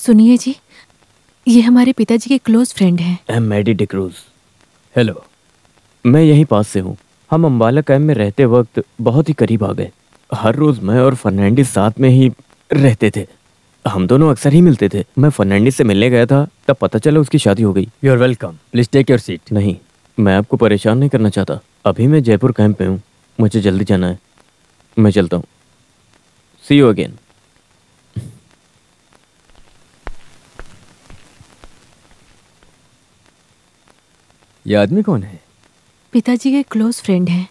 सुनिए जी, ये हमारे पिताजी के क्लोज फ्रेंड हैं। I am Maddy D'Cruz. Hello, मैं यहीं पास से हूँ। हम अम्बाला कैंप में रहते वक्त बहुत ही करीब आ गए। हर रोज मैं और फर्नांडिस साथ में ही रहते थे। हम दोनों अक्सर ही मिलते थे। मैं फर्नांडिस से मिलने गया था, तब पता चला उसकी शादी हो गई। You are welcome, please take your seat. नहीं, मैं आपको परेशान नहीं करना चाहता। अभी मैं जयपुर कैंप में हूँ, मुझे जल्दी जाना है। मैं चलता हूँ। सी यू अगेन। ये आदमी कौन है? पिताजी के क्लोज फ्रेंड हैं।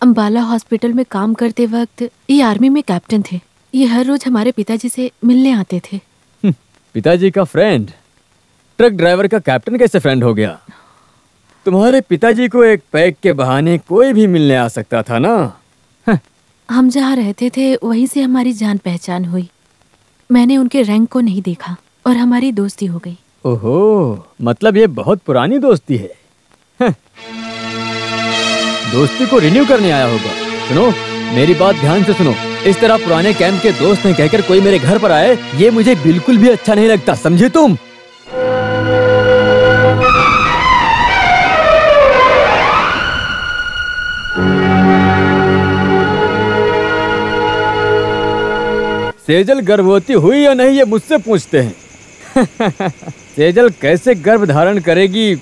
अम्बाला हॉस्पिटल में काम करते वक्त ये आर्मी में कैप्टन थे। ये हर रोज हमारे पिताजी से मिलने आते थे। पिताजी का फ्रेंड? ट्रक ड्राइवर का कैप्टन कैसे फ्रेंड हो गया? तुम्हारे पिताजी को एक पैक के बहाने कोई भी मिलने आ सकता था ना। हम जहाँ रहते थे वहीं से हमारी जान पहचान हुई। मैंने उनके रैंक को नहीं देखा और हमारी दोस्ती हो गई। ओहो, मतलब ये बहुत पुरानी दोस्ती है। दोस्ती को रिन्यू करने आया होगा। सुनो, मेरी बात ध्यान से सुनो। इस तरह पुराने कैंप के दोस्त ने कहकर कोई मेरे घर पर आए, ये मुझे बिल्कुल भी अच्छा नहीं लगता, समझे तुम? सेजल गर्भवती हुई या नहीं, ये मुझसे पूछते हैं। सेजल कैसे गर्भ धारण करेगी,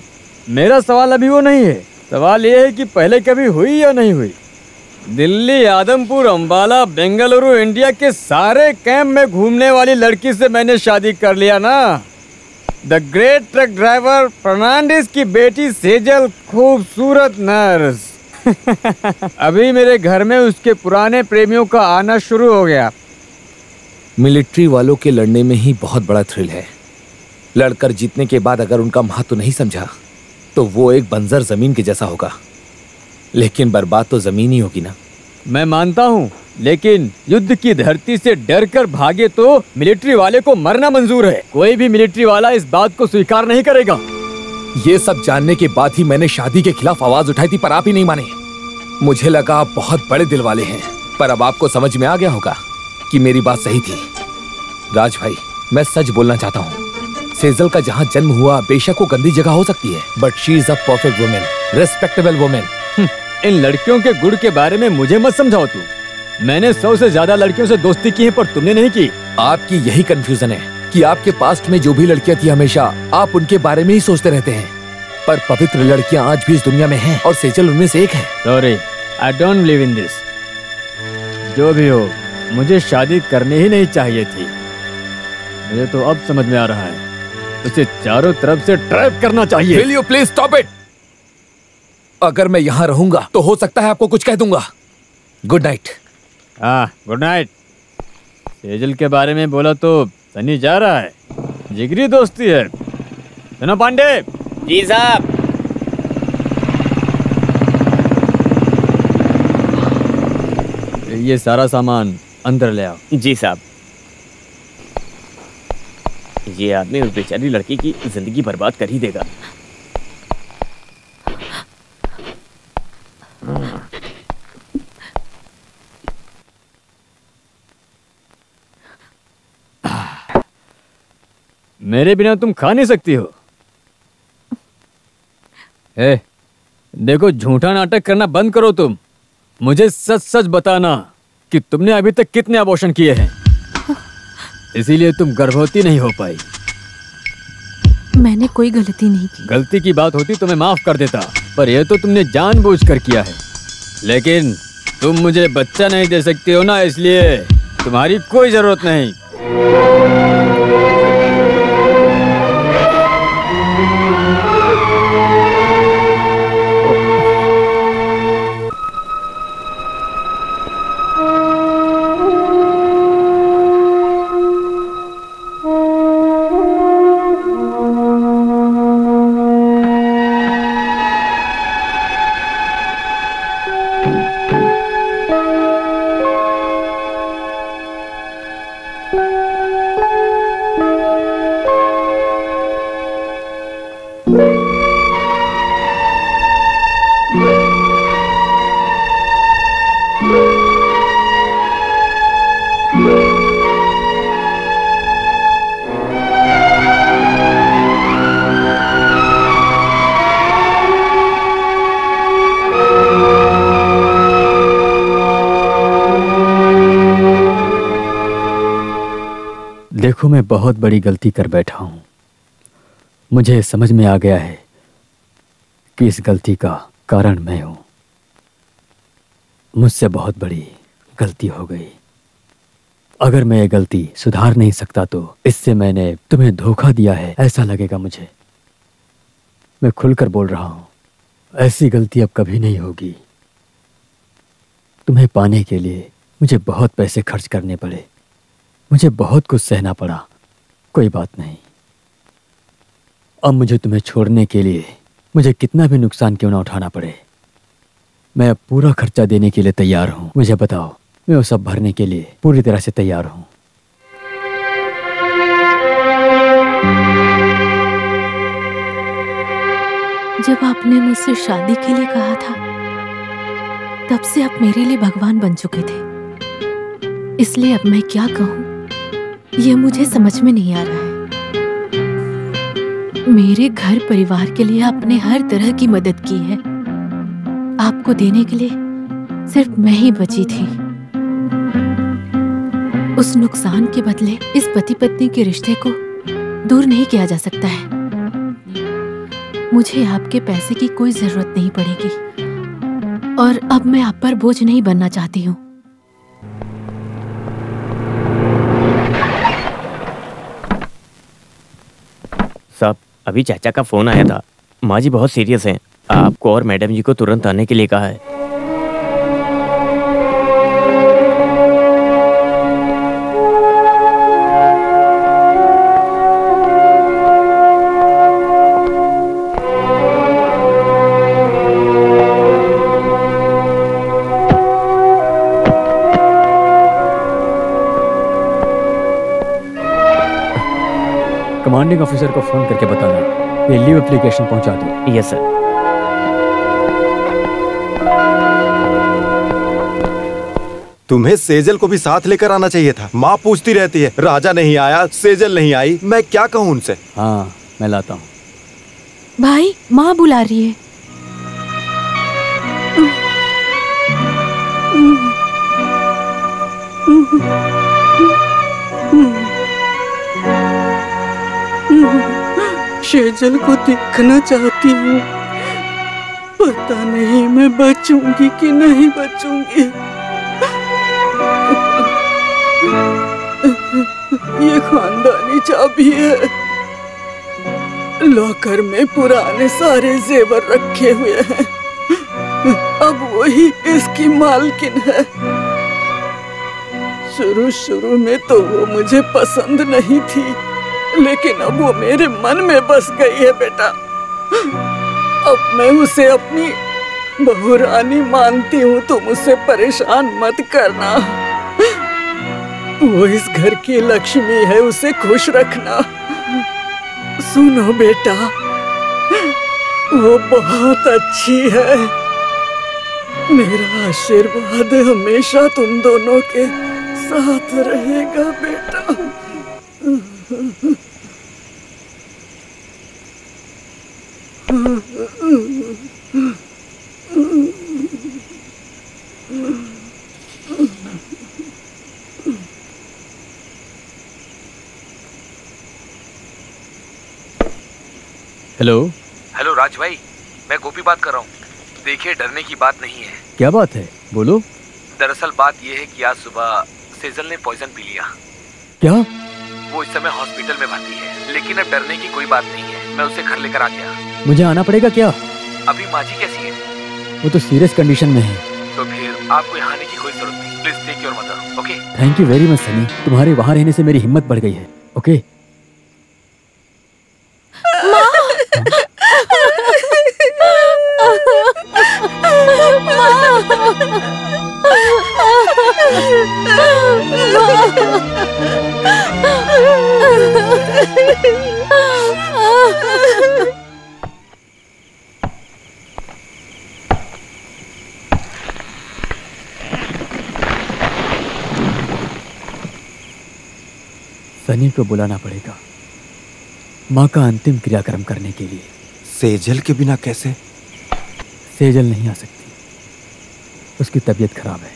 मेरा सवाल अभी वो नहीं है। सवाल ये है कि पहले कभी हुई या नहीं हुई। दिल्ली, आदमपुर, अंबाला, बेंगलुरु, इंडिया के सारे कैंप में घूमने वाली लड़की से मैंने शादी कर लिया ना। The great truck driver Fernandes की बेटी सेजल, खूबसूरत नर्स। अभी मेरे घर में उसके पुराने प्रेमियों का आना शुरू हो गया। मिलिट्री वालों के लड़ने में ही बहुत बड़ा थ्रिल है। लड़कर जीतने के बाद अगर उनका महत्व नहीं समझा तो वो एक बंजर जमीन के जैसा होगा। लेकिन बर्बाद तो जमीन ही होगी ना। मैं मानता हूँ, लेकिन युद्ध की धरती से डरकर भागे तो मिलिट्री वाले को मरना मंजूर है। कोई भी मिलिट्री वाला इस बात को स्वीकार नहीं करेगा। ये सब जानने के बाद ही मैंने शादी के खिलाफ आवाज उठाई थी, पर आप ही नहीं माने। मुझे लगा आप बहुत बड़े दिल वाले हैं, पर अब आपको समझ में आ गया होगा कि मेरी बात सही थी। राज भाई, मैं सच बोलना चाहता हूँ। सेजल का जहाँ जन्म हुआ बेशक वो गंदी जगह हो सकती है, but she is a perfect women, respectable women. इन लड़कियों के गुण के बारे में मुझे मत समझाओ तू। मैंने 100 से ज्यादा लड़कियों से दोस्ती की है, पर तुमने नहीं की। आपकी यही कंफ्यूजन है कि आपके पास्ट में जो भी लड़कियां थी हमेशा आप उनके बारे में ही सोचते रहते हैं, पर पवित्र लड़कियां आज भी इस दुनिया में हैं और सेजल उनमें से एक है। Sorry, I don't believe in this. जो भी हो, मुझे शादी करनी ही नहीं चाहिए थी। मुझे तो अब समझ में आ रहा है, उसे चारों तरफ से ट्रैप करना चाहिए। Will you please stop it? अगर मैं यहाँ रहूंगा तो हो सकता है आपको कुछ कह दूंगा। Good night. हाँ, गुड नाइट। सेजल के बारे में बोला तो सनी जा रहा है। जिगरी दोस्ती है। सुनो पांडे। जी साहब। ये सारा सामान अंदर ले आओ। जी साहब। ये आदमी उस बेचारी लड़की की जिंदगी बर्बाद कर ही देगा। मेरे बिना तुम खा नहीं सकती हो। देखो, झूठा नाटक करना बंद करो तुम। मुझे सच सच बताना कि तुमने अभी तक कितने अबॉर्शन किए हैं, इसीलिए तुम गर्भवती नहीं हो पाई। मैंने कोई गलती नहीं की। गलती की बात होती तो मैं माफ कर देता, पर यह तो तुमने जानबूझकर किया है। लेकिन तुम मुझे बच्चा नहीं दे सकती हो ना, इसलिए तुम्हारी कोई जरूरत नहीं। देखो, मैं बहुत बड़ी गलती कर बैठा हूं। मुझे समझ में आ गया है कि इस गलती का कारण मैं हूं। मुझसे बहुत बड़ी गलती हो गई। अगर मैं ये गलती सुधार नहीं सकता तो इससे मैंने तुम्हें धोखा दिया है ऐसा लगेगा मुझे। मैं खुलकर बोल रहा हूं, ऐसी गलती अब कभी नहीं होगी। तुम्हें पाने के लिए मुझे बहुत पैसे खर्च करने पड़े, मुझे बहुत कुछ सहना पड़ा। कोई बात नहीं, अब मुझे तुम्हें छोड़ने के लिए मुझे कितना भी नुकसान क्यों ना उठाना पड़े, मैं अब पूरा खर्चा देने के लिए तैयार हूं। मुझे बताओ, मैं वो सब भरने के लिए पूरी तरह से तैयार हूं। जब आपने मुझसे शादी के लिए कहा था, तब से आप मेरे लिए भगवान बन चुके थे। इसलिए अब मैं क्या कहूं, यह मुझे समझ में नहीं आ रहा है। मेरे घर परिवार के लिए आपने हर तरह की मदद की है। आपको देने के लिए सिर्फ मैं ही बची थी। उस नुकसान के बदले इस पति पत्नी के रिश्ते को दूर नहीं किया जा सकता है। मुझे आपके पैसे की कोई जरूरत नहीं पड़ेगी और अब मैं आप पर बोझ नहीं बनना चाहती हूँ। साहब, अभी चाचा का फोन आया था। माँ जी बहुत सीरियस हैं। आपको और मैडम जी को तुरंत आने के लिए कहा है। कमांडिंग ऑफिसर को फोन करके बताना ये लीव एप्लीकेशन पहुंचा दो। Yes sir. तुम्हें सेजल को भी साथ लेकर आना चाहिए था। माँ पूछती रहती है, राजा नहीं आया, सेजल नहीं आई। मैं क्या कहूँ उनसे? हाँ, मैं लाता हूँ। भाई, माँ बुला रही है। सेजल को देखना चाहती हूँ। पता नहीं मैं बचूंगी कि नहीं बचूंगी। ये खानदानी चाबी है। लॉकर में पुराने सारे जेवर रखे हुए हैं। अब वही इसकी मालकिन है। शुरू में तो वो मुझे पसंद नहीं थी, लेकिन अब वो मेरे मन में बस गई है बेटा। अब मैं उसे अपनी बहू रानी मानती हूँ। तुम उसे परेशान मत करना। वो इस घर की लक्ष्मी है, उसे खुश रखना। सुनो बेटा, वो बहुत अच्छी है। मेरा आशीर्वाद हमेशा तुम दोनों के साथ रहेगा बेटा। हेलो हेलो राज भाई, मैं गोपी बात कर रहा हूँ। देखिए, डरने की बात नहीं है। क्या बात है, बोलो। दरअसल बात यह है कि आज सुबह सेजल ने पॉइजन पी लिया। क्या? वो इस समय हॉस्पिटल में भर्ती है, लेकिन अब डरने की कोई बात नहीं है। मैं उसे घर लेकर आ गया। मुझे आना पड़ेगा क्या? अभी माँ जी कैसी है? वो तो सीरियस कंडीशन में है। तो फिर आपको यहाँ आने की कोई जरूरत नहीं। Please take your mother. Okay? Thank you very much Sunny, तुम्हारे वहां रहने से मेरी हिम्मत बढ़ गई है। ओके? सनी को बुलाना पड़ेगा माँ का अंतिम क्रियाक्रम करने के लिए। सेजल के बिना कैसे? सेजल नहीं आ सकती, उसकी तबीयत खराब है।